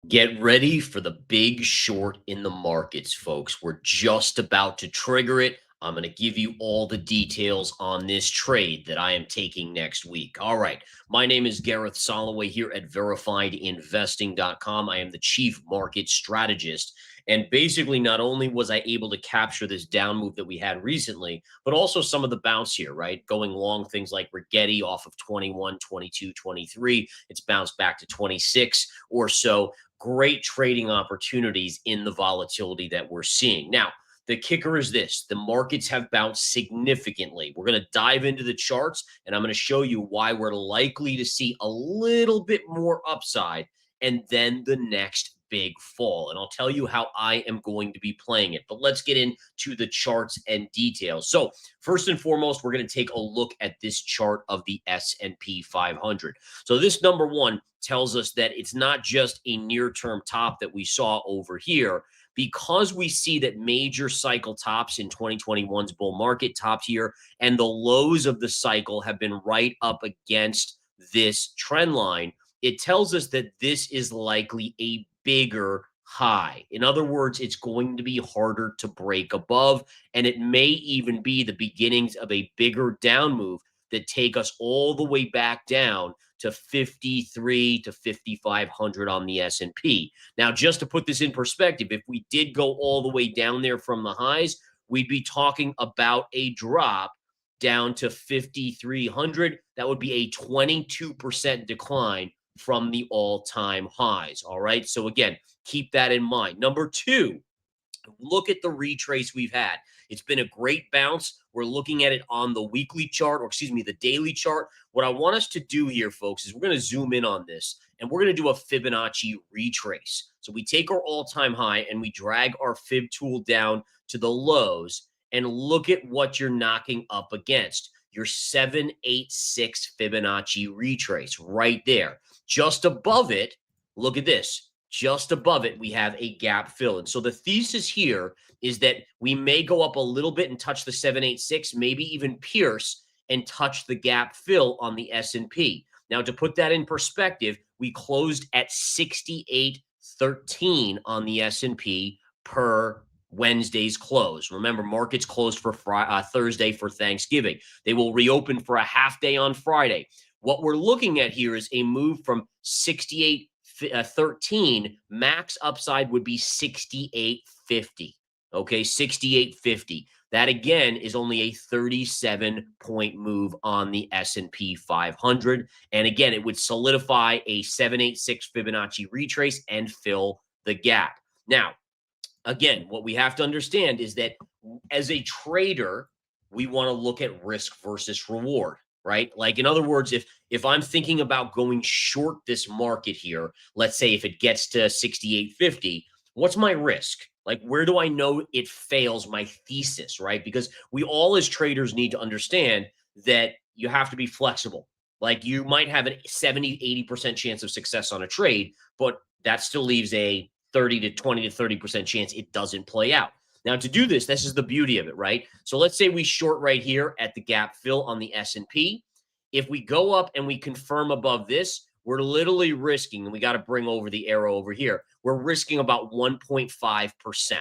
Get ready for the big short in the markets, folks. We're just about to trigger it. I'm going to give you all the details on this trade that I am taking next week. All right. My name is Gareth Soloway here at verifiedinvesting.com. I am the chief market strategist. And basically, not only was I able to capture this down move that we had recently, but also some of the bounce here, right? Going long things like Rigetti off of 21, 22, 23. It's bounced back to 26 or so. Great trading opportunities in the volatility that we're seeing. Now, the kicker is this: the markets have bounced significantly. We're going to dive into the charts, and I'm going to show you why we're likely to see a little bit more upside and then the next big fall. And I'll tell you how I am going to be playing it. But let's get into the charts and details. So, first and foremost, we're going to take a look at this chart of the S&P 500. So this number one tells us that it's not just a near-term top that we saw over here, because we see that major cycle tops in 2021's bull market topped here, and the lows of the cycle have been right up against this trend line. It tells us that this is likely a bigger high. In other words, it's going to be harder to break above, and it may even be the beginnings of a bigger down move that take us all the way back down to 53 to 5,500 on the S&P. Now, just to put this in perspective, if we did go all the way down there from the highs, we'd be talking about a drop down to 5,300. That would be a 22% decline from the all-time highs. All right. So again, keep that in mind. Number two, look at the retrace we've had. It's been a great bounce. We're looking at it on the weekly chart, or excuse me, the daily chart. What I want us to do here, folks, is we're going to zoom in on this, and we're going to do a Fibonacci retrace. So we take our all-time high and we drag our fib tool down to the lows and look at what you're knocking up against. Your 786 Fibonacci retrace right there. Just above it, look at this. Just above it, we have a gap fill. And so the thesis here is that we may go up a little bit and touch the 786, maybe even pierce and touch the gap fill on the S&P. Now, to put that in perspective, we closed at 68.13 on the S&P per Wednesday's close. Remember, markets closed for Thursday for Thanksgiving. They will reopen for a half day on Friday. What we're looking at here is a move from 68.13. Max upside would be 68.50. Okay, 68.50. That again is only a 37-point move on the S&P 500. And again, it would solidify a 786 Fibonacci retrace and fill the gap. Now, again, what we have to understand is that as a trader, we want to look at risk versus reward, right? Like, in other words, if I'm thinking about going short this market here, let's say if it gets to 68.50, what's my risk? Like, where do I know it fails my thesis, right? Because we all as traders need to understand that you have to be flexible. Like, you might have a 70, 80% chance of success on a trade, but that still leaves a 30 to 20 to 30% chance it doesn't play out. Now, to do this, this is the beauty of it, right? So let's say we short right here at the gap fill on the S&P. If we go up and we confirm above this, we're literally risking, and we got to bring over the arrow over here, we're risking about 1.5%.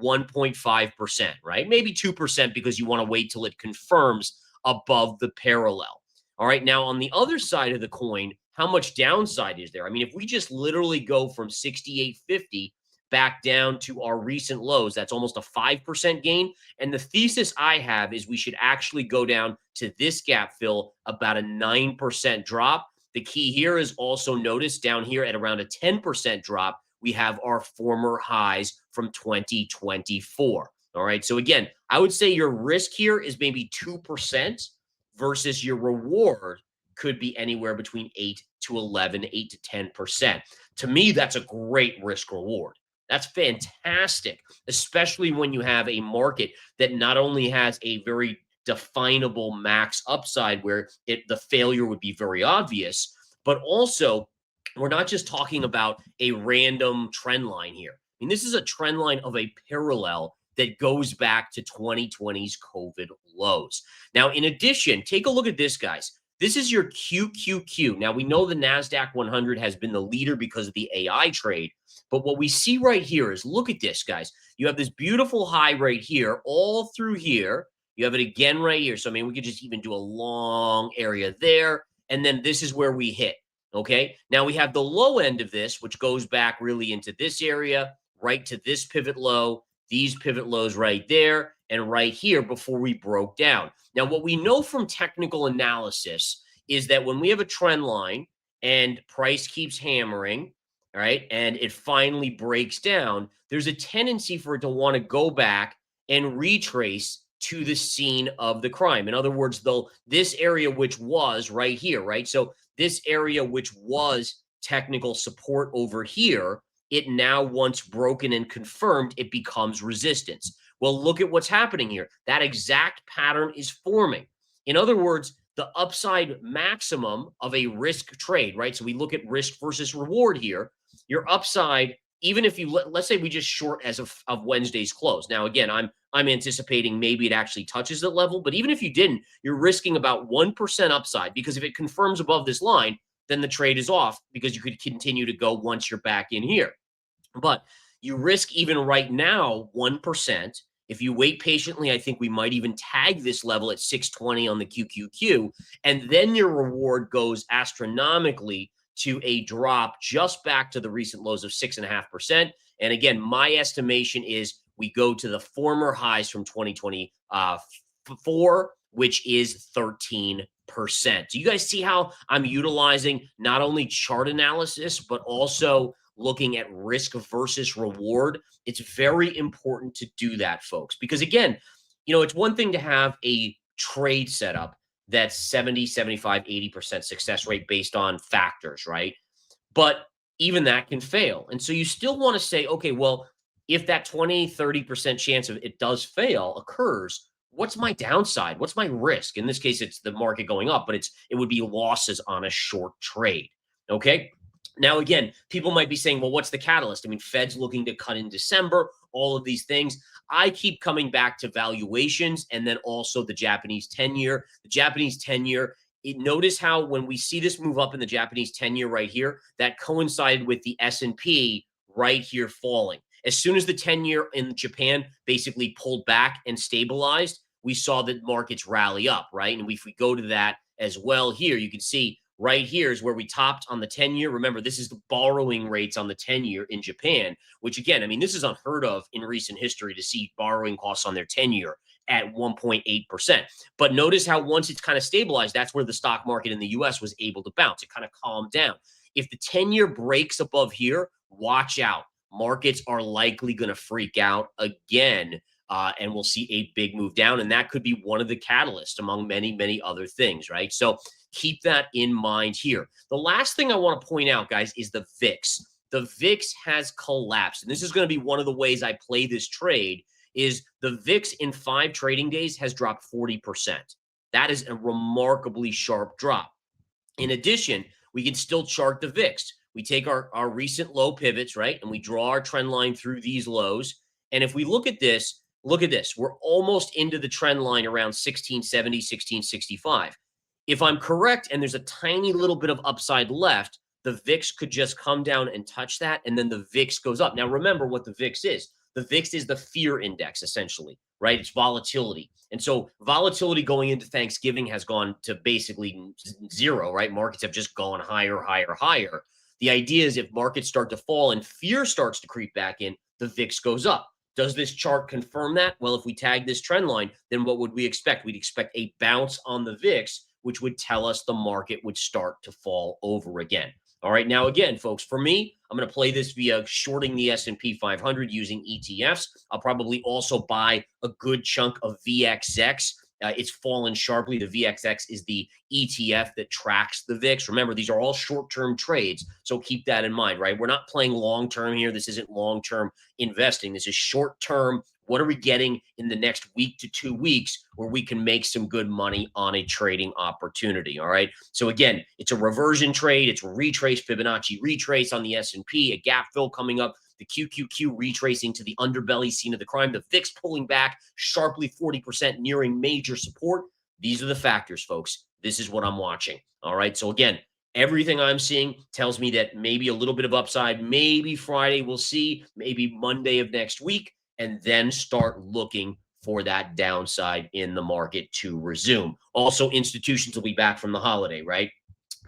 1.5%, right? Maybe 2% because you want to wait till it confirms above the parallel. All right. Now, on the other side of the coin, how much downside is there? I mean, if we just literally go from 68.50 back down to our recent lows, that's almost a 5% gain. And the thesis I have is we should actually go down to this gap fill, about a 9% drop. The key here is also notice down here at around a 10% drop, we have our former highs from 2024. All right. So again, I would say your risk here is maybe 2% versus your reward could be anywhere between 8 to 11, 8 to 10%. To me, that's a great risk reward. That's fantastic, especially when you have a market that not only has a very definable max upside where the failure would be very obvious, but also we're not just talking about a random trend line here. I mean, this is a trend line of a parallel that goes back to 2020's COVID lows. Now, in addition, take a look at this, guys. This is your QQQ. Now, we know the NASDAQ 100 has been the leader because of the AI trade. But what we see right here is, look at this, guys. You have this beautiful high right here, all through here. You have it again right here. So, I mean, we could just even do a long area there. And then this is where we hit. Okay. Now we have the low end of this, which goes back really into this area, right to this pivot low, these pivot lows right there, and right here before we broke down. Now, what we know from technical analysis is that when we have a trend line and price keeps hammering, all right, and it finally breaks down, there's a tendency for it to want to go back and retrace to the scene of the crime. In other words, though, this area, which was right here, right? So this area, which was technical support over here, it now, once broken and confirmed, it becomes resistance. Well, look at what's happening here. That exact pattern is forming. In other words, the upside maximum of a risk trade, right? So we look at risk versus reward here. Your upside, even if you let's say we just short as of Wednesday's close. Now, again, I'm anticipating maybe it actually touches that level, but even if you didn't, you're risking about 1% upside, because if it confirms above this line, then the trade is off because you could continue to go once you're back in here. But you risk, even right now, 1%. If you wait patiently, I think we might even tag this level at 620 on the QQQ. And then your reward goes astronomically to a drop just back to the recent lows of 6.5%. And again, my estimation is we go to the former highs from 2024, which is 13%. Do you guys see how I'm utilizing not only chart analysis, but also looking at risk versus reward? It's very important to do that, folks, because again, it's one thing to have a trade setup that's 70, 75, 80% success rate based on factors, right? But even that can fail. And so you still want to say, okay, well, if that 20, 30% chance of it does fail occurs, what's my downside? What's my risk? In this case, it's the market going up, but it would be losses on a short trade. Okay. Now, again, people might be saying, well, what's the catalyst? I mean, Fed's looking to cut in December, all of these things. I keep coming back to valuations and then also the Japanese 10-year. The Japanese 10-year, notice how when we see this move up in the Japanese 10-year right here, that coincided with the S&P right here falling. As soon as the 10-year in Japan basically pulled back and stabilized, we saw the markets rally up, right? And if we go to that as well here, you can see right here is where we topped on the 10-year. Remember, this is the borrowing rates on the 10-year in Japan, which again, I mean, this is unheard of in recent history to see borrowing costs on their 10-year at 1.8%. But notice how once it's kind of stabilized, that's where the stock market in the US was able to bounce. It kind of calmed down. If the 10-year breaks above here, watch out. Markets are likely going to freak out again. And we'll see a big move down. And that could be one of the catalysts among many, many other things, right? So keep that in mind here. The last thing I want to point out, guys, is the VIX. The VIX has collapsed. And this is going to be one of the ways I play this trade is the VIX in 5 trading days has dropped 40%. That is a remarkably sharp drop. In addition, we can still chart the VIX. We take our recent low pivots, right? And we draw our trend line through these lows. And if we look at this, we're almost into the trend line around 1670, 1665. If I'm correct, and there's a tiny little bit of upside left, the VIX could just come down and touch that, and then the VIX goes up. Now, remember what the VIX is. The VIX is the fear index, essentially, right? It's volatility. And so volatility going into Thanksgiving has gone to basically zero, right? Markets have just gone higher, higher, higher. The idea is if markets start to fall and fear starts to creep back in, the VIX goes up. Does this chart confirm that? Well, if we tag this trend line, then what would we expect? We'd expect a bounce on the VIX, which would tell us the market would start to fall over again. All right. Now, again, folks, for me, I'm going to play this via shorting the S&P 500 using ETFs. I'll probably also buy a good chunk of VXX. It's fallen sharply. The VXX is the ETF that tracks the VIX. Remember, these are all short-term trades, so keep that in mind, right? We're not playing long-term here. This isn't long-term investing. This is short-term. What are we getting in the next week to 2 weeks where we can make some good money on a trading opportunity, all right? So again, it's a reversion trade. It's a retrace, Fibonacci retrace on the S&P, a gap fill coming up, the QQQ retracing to the underbelly scene of the crime, the VIX pulling back sharply 40%, nearing major support. These are the factors, folks. This is what I'm watching. All right. So again, everything I'm seeing tells me that maybe a little bit of upside, maybe Friday we'll see, maybe Monday of next week, and then start looking for that downside in the market to resume. Also, institutions will be back from the holiday, right?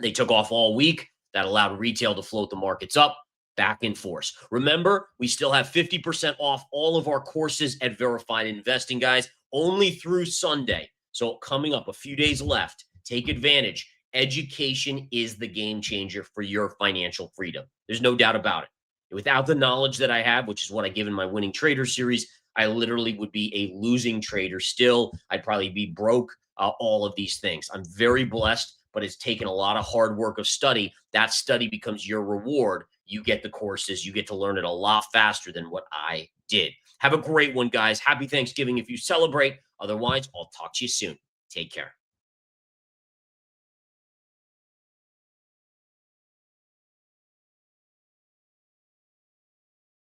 They took off all week. That allowed retail to float the markets up, back in force. Remember, we still have 50% off all of our courses at Verified Investing, guys, only through Sunday. So coming up, a few days left. Take advantage. Education is the game changer for your financial freedom. There's no doubt about it. Without the knowledge that I have, which is what I give in my Winning Trader series, I literally would be a losing trader still. I'd probably be broke, all of these things. I'm very blessed, but it's taken a lot of hard work of study. That study becomes your reward. You get the courses, you get to learn it a lot faster than what I did. Have a great one, guys. Happy Thanksgiving if you celebrate. Otherwise, I'll talk to you soon. Take care.